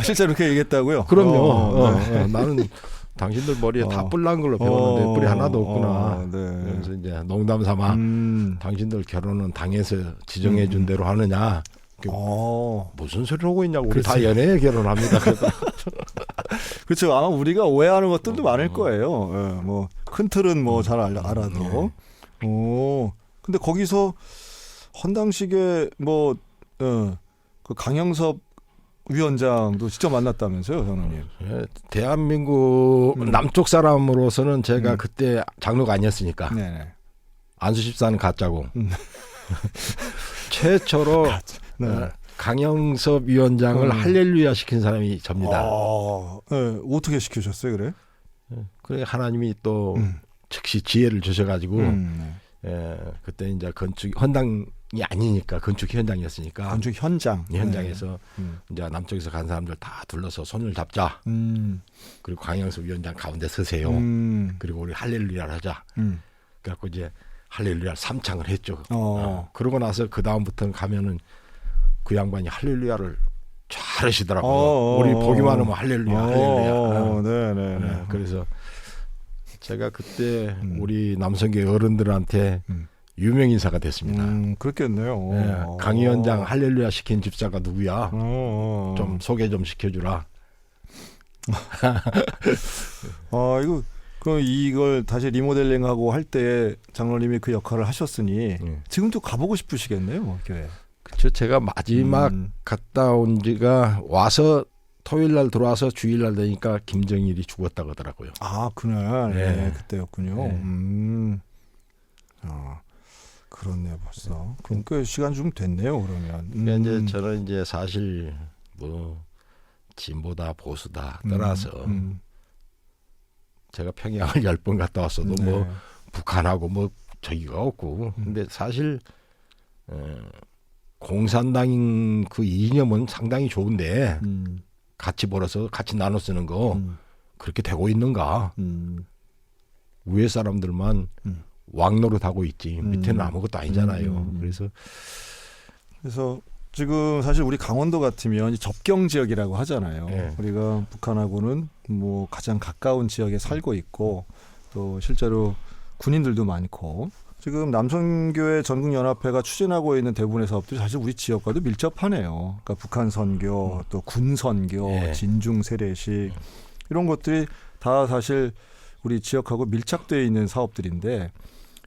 실제로 그렇게 얘기했다고요? 그럼요. 나는 당신들 머리에 다 뿔 난 걸로 배웠는데 뿔이 하나도 없구나. 네. 그래서 이제 농담 삼아 당신들 결혼은 당에서 지정해 준 대로 하느냐. 무슨 소리를 하고 있냐고. 우리 다 연애 결혼합니다. 그렇죠. 아마 우리가 오해하는 것들도 많을 거예요. 뭐 큰 틀은 뭐 잘 알아도. 근데 거기서 헌당식에 뭐 그 강영섭 위원장도 직접 만났다면서요, 장로님? 대한민국 남쪽 사람으로서는 제가 그때 장로가 아니었으니까. 네네. 안수집사는 가짜고. 최초로 강영섭 위원장을 할렐루야 시킨 사람이 접니다. 어떻게 시키셨어요, 그래? 그래 하나님이 또 즉시 지혜를 주셔가지고 그때 이제 건축 헌당이 아니니까 건축 현장이었으니까 건축 현장에서 이제 남쪽에서 간 사람들 다 둘러서 손을 잡자. 그리고 강영섭 위원장 가운데 서세요. 그리고 우리 할렐루야를 하자. 그래갖고 이제 할렐루야 3창을 했죠. 그러고 나서 그 다음부터는 가면은 그 양반이 할렐루야를 잘하시더라고요. 우리 보기만 하면 할렐루야. 네네. 그래서 제가 그때 우리 남성계 어른들한테 유명 인사가 됐습니다. 그렇겠네요. 예, 강 위원장 할렐루야 시킨 집사가 누구야? 좀 소개 좀 시켜주라. 이걸 다시 리모델링하고 할 때 장로님이 그 역할을 하셨으니 지금 또 가보고 싶으시겠네요, 교회. 그렇죠. 제가 마지막 갔다 온 지가 와서 토요일 날 들어와서 주일 날 되니까 김정일이 죽었다고 하더라고요. 아, 그날. 네. 네, 그때였군요. 네. 그렇네요, 벌써. 그럼 꽤 시간 좀 됐네요, 그러면. 그러니까 이제 저는 이제 사실 뭐 진보다 보수다 떠나서 제가 평양을 10번 갔다 왔어도 네. 뭐 북한하고 뭐 저기가 없고 근데 사실 공산당 그 이념은 상당히 좋은데 같이 벌어서 같이 나눠 쓰는 거 그렇게 되고 있는가? 위에 사람들만 왕노릇하고 있지 밑에는 아무것도 아니잖아요. 그래서 지금 사실 우리 강원도 같으면 이 접경 지역이라고 하잖아요. 네. 우리가 북한하고는 뭐 가장 가까운 지역에 살고 있고 또 실제로 군인들도 많고 지금 남선교회 전국연합회가 추진하고 있는 대부분의 사업들이 사실 우리 지역과도 밀접하네요. 그러니까 북한 선교, 또 군 선교, 네. 진중 세례식 이런 것들이 다 사실 우리 지역하고 밀착되어 있는 사업들인데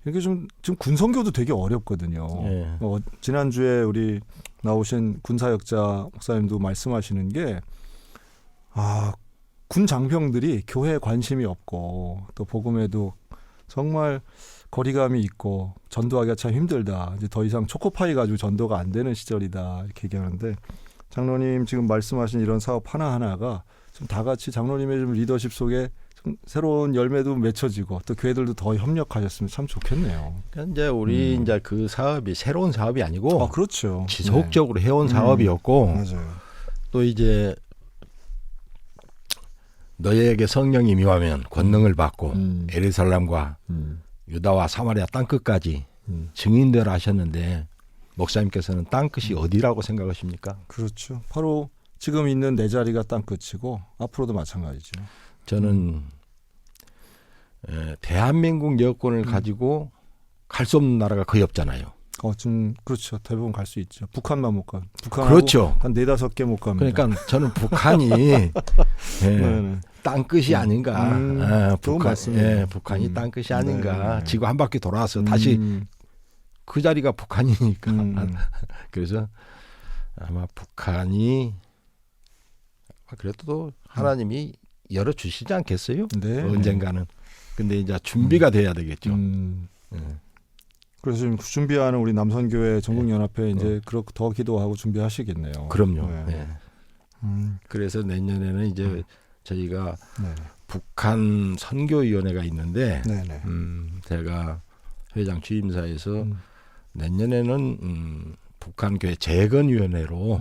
이게 좀 지금 군 선교도 되게 어렵거든요. 네. 지난주에 우리 나오신 군사역자 목사님도 말씀하시는 게 군 장병들이 교회에 관심이 없고 또 복음에도 정말 거리감이 있고 전도하기가 참 힘들다. 이제 더 이상 초코파이 가지고 전도가 안 되는 시절이다 이렇게 얘기하는데 장로님 지금 말씀하신 이런 사업 하나하나가 좀 다 같이 장로님의 좀 리더십 속에 좀 새로운 열매도 맺혀지고 또 교회들도 더 협력하셨으면 참 좋겠네요. 그러니까 이제 우리 이제 그 사업이 새로운 사업이 아니고 그렇죠. 지속적으로 해온 사업이었고 맞아요. 또 이제 너희에게 성령이 임하면 권능을 받고 예루살렘과 유다와 사마리아 땅끝까지 증인들 하셨는데 목사님께서는 땅끝이 어디라고 생각하십니까? 그렇죠. 바로 지금 있는 내 자리가 땅끝이고 앞으로도 마찬가지죠. 저는 대한민국 여권을 가지고 갈 수 없는 나라가 거의 없잖아요. 좀 그렇죠. 대부분 갈 수 있죠. 북한만 못 가. 북한하고 그렇죠. 한 4-5개 못 갑니다. 그러니까 저는 북한이 네네. 땅끝이 아닌가. 좋은 말씀이에요. 북한이 땅끝이 아닌가. 네. 지구 한 바퀴 돌아서 다시 그 자리가 북한이니까. 그래서 아마 북한이 그래도 하나님이 열어주시지 않겠어요? 네. 언젠가는. 근데 이제 준비가 돼야 되겠죠. 그래서 지금 준비하는 우리 남선교회 전국연합회 이제 더 기도하고 준비하시겠네요. 그럼요. 네. 네. 그래서 내년에는 이제 저희가 네. 북한 선교위원회가 있는데 네네. 제가 회장 취임사에서 내년에는 북한 교회 재건위원회로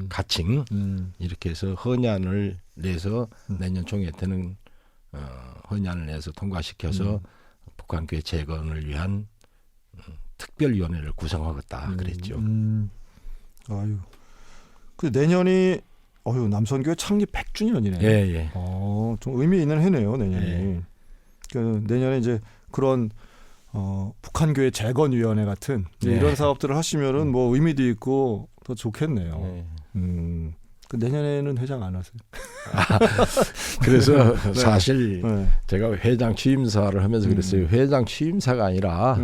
가칭 이렇게 해서 헌안을 내서 내년 총회 때는 헌안을 내서 통과시켜서 북한 교회 재건을 위한 특별위원회를 구성하겠다 그랬죠. 아유, 그 내년이 남선교회 창립 100주년이네요. 예. 좀 의미 있는 해네요, 내년이. 예. 그 내년에 이제 그런 북한교회 재건위원회 같은 네. 이런 사업들을 하시면은 뭐 의미도 있고 더 좋겠네요. 예. 그 내년에는 회장 안 하세요? 그래서 네. 사실 네. 제가 회장 취임사를 하면서 그랬어요. 회장 취임사가 아니라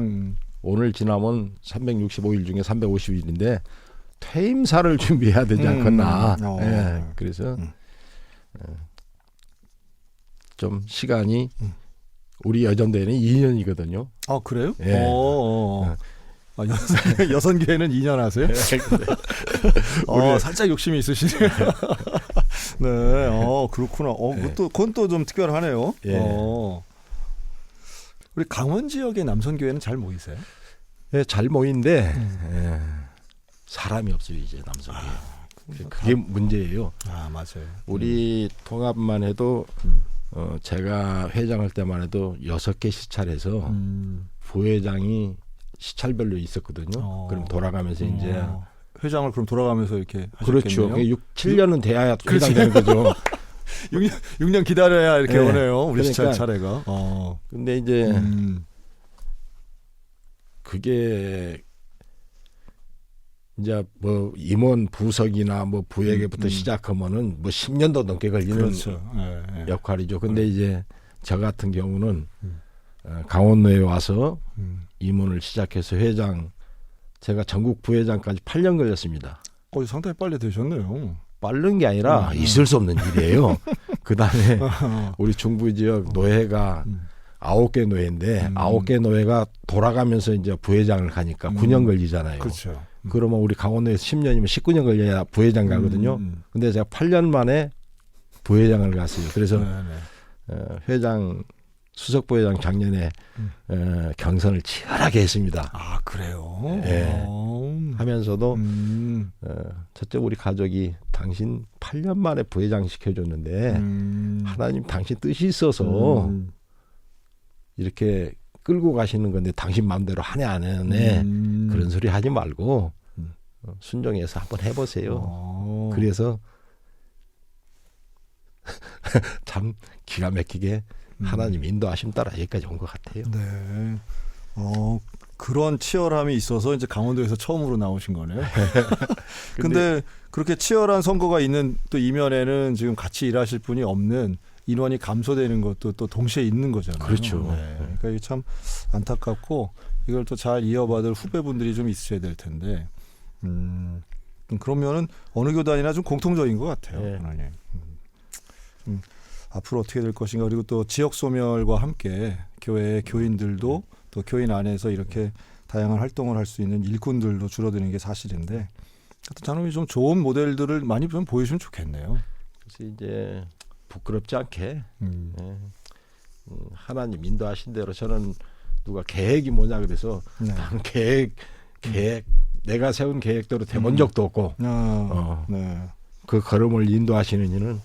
오늘 지나면 365일 중에 350일인데 퇴임사를 준비해야 되지 않겠나. 예. 그래서 좀 시간이 우리 여전대회는 2년이거든요. 아, 그래요? 예. 여선교회는 2년 하세요? 살짝 욕심이 있으시네요. 네, 그렇구나. 그건 또 좀 특별하네요. 예. 우리 강원 지역의 남선교회는 잘 모이세요? 예, 잘 모인데 사람이 없어요 이제 남성교회. 그게 문제예요. 맞아요. 우리 통합만 해도 제가 회장할 때만 해도 6개 시찰해서 부회장이 시찰별로 있었거든요. 그럼 돌아가면서 이제 회장을 그럼 돌아가면서 이렇게 그렇죠. 하셨겠네요. 7년은 돼야 회장 되는 거죠. 6년 기다려야 이렇게 네. 오네요. 우리 그러니까, 시찰 차례가. 근데 이제 그게 이제 뭐 임원 부석이나 뭐 부회계부터 시작하면은 뭐 10년도 넘게 걸리는 그렇죠. 역할이죠. 근데 이제 저 같은 경우는 강원도에 와서 임원을 시작해서 회장, 제가 전국 부회장까지 8년 걸렸습니다. 상당히 빨리 되셨네요. 빠른 게 아니라 있을 수 없는 일이에요. 그다음에 우리 중부 지역 노회가 9개 노회인데 9개 노회가 돌아가면서 이제 부회장을 가니까 9년 걸리잖아요. 그렇죠. 그러면 우리 강원도에서 10년이면 19년 걸려야 부회장 가거든요. 근데 제가 8년 만에 부회장을 갔어요. 그래서 회장, 수석 부회장 작년에 경선을 치열하게 했습니다. 아, 그래요? 네. 하면서도 첫째 우리 가족이 당신 8년 만에 부회장 시켜줬는데 하나님 당신 뜻이 있어서 이렇게 끌고 가시는 건데 당신 마음대로 하네 안 하네 그런 소리 하지 말고 순종해서 한번 해보세요. 그래서 참 기가 막히게 하나님 인도하심 따라 여기까지 온 것 같아요. 네. 그런 치열함이 있어서 이제 강원도에서 처음으로 나오신 거네요. 근데 그렇게 치열한 선거가 있는 또 이면에는 지금 같이 일하실 분이 없는 인원이 감소되는 것도 또 동시에 있는 거잖아요. 그렇죠. 네. 그러니까 이게 참 안타깝고 이걸 또 잘 이어받을 후배분들이 좀 있으셔야 될 텐데. 그러면은 어느 교단이나 좀 공통적인 것 같아요. 네. 앞으로 어떻게 될 것인가, 그리고 또 지역 소멸과 함께 교회 교인들도 또 교인 안에서 이렇게 다양한 활동을 할 수 있는 일꾼들도 줄어드는 게 사실인데, 장로님이 좀 좋은 모델들을 많이 좀 보여주면 좋겠네요. 그래서 이제 부끄럽지 않게 하나님 인도하신 대로 저는 누가 계획이 뭐냐 그래서 나는 계획 내가 세운 계획대로 돼본 적도 없고 그 걸음을 인도하시는 이는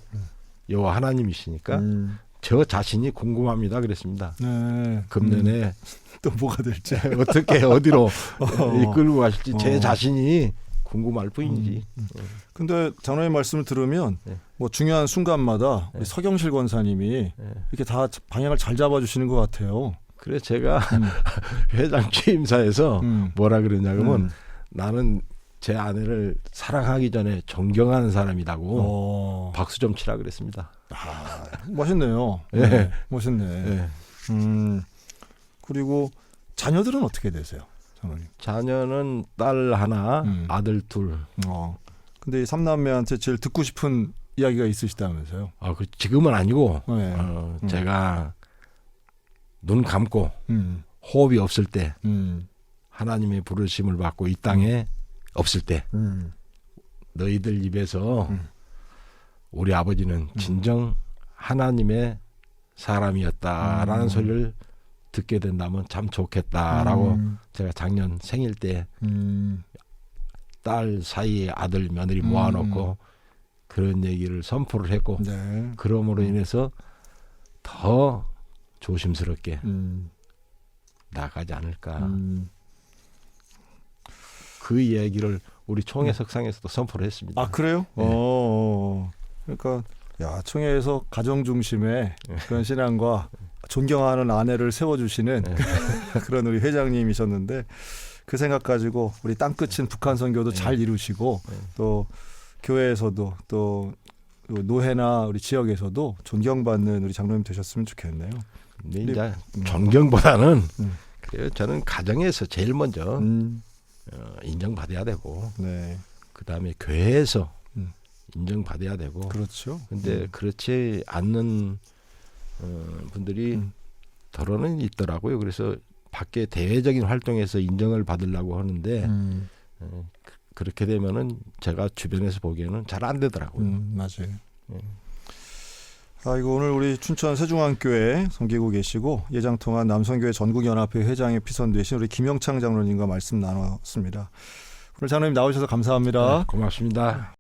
여호와 하나님이시니까 저 자신이 궁금합니다 그랬습니다. 금년에 또 뭐가 될지 어떻게 어디로 이끌고 가실지 제 자신이 궁금할 뿐이지. 근데 장로님 말씀을 들으면 뭐 중요한 순간마다 우리 서경실 권사님이 이렇게 다 방향을 잘 잡아주시는 것 같아요. 그래서 제가 회장 취임사에서 뭐라 그랬냐면 나는 제 아내를 사랑하기 전에 존경하는 사람이라고 박수 좀 치라 그랬습니다. 아, 멋있네요. 네. 멋있네. 네. 그리고 자녀들은 어떻게 되세요, 장로님? 자녀는 딸 하나, 아들 둘. 근데 이 삼남매한테 제일 듣고 싶은 이야기가 있으시다면서요? 그 지금은 아니고 제가 눈 감고 호흡이 없을 때 하나님의 부르심을 받고 이 땅에 없을 때 너희들 입에서 우리 아버지는 진정 하나님의 사람이었다라는 소리를 듣게 된다면 참 좋겠다라고 제가 작년 생일 때 딸 사이에 아들 며느리 모아놓고 그런 얘기를 선포를 했고 그러므로 인해서 더 조심스럽게 나가지 않을까. 그 얘기를 우리 총회 석상에서도 선포를 했습니다. 아, 그래요? 네. 그러니까 총회에서 가정 중심의 그런 신앙과 존경하는 아내를 세워주시는 그런 우리 회장님이셨는데, 그 생각 가지고 우리 땅끝인 북한 선교도 잘 이루시고 또 교회에서도 또 노회나 우리 지역에서도 존경받는 우리 장로님 되셨으면 좋겠네요. 근데 이제 존경보다는 그래요. 저는 가정에서 제일 먼저 인정받아야 되고 그 다음에 교회에서 인정받아야 되고. 그렇죠. 근데 그렇지 않는 분들이 더러는 있더라고요. 그래서 밖에 대외적인 활동에서 인정을 받으려고 하는데 그렇게 되면은 제가 주변에서 보기에는 잘 안 되더라고요. 맞아요. 이거 오늘 우리 춘천 세중앙교회 섬기고 계시고 예장통한 남성교회 전국연합회 회장에 피선되신 우리 김영창 장로님과 말씀 나눴습니다. 오늘 장로님 나오셔서 감사합니다. 고맙습니다.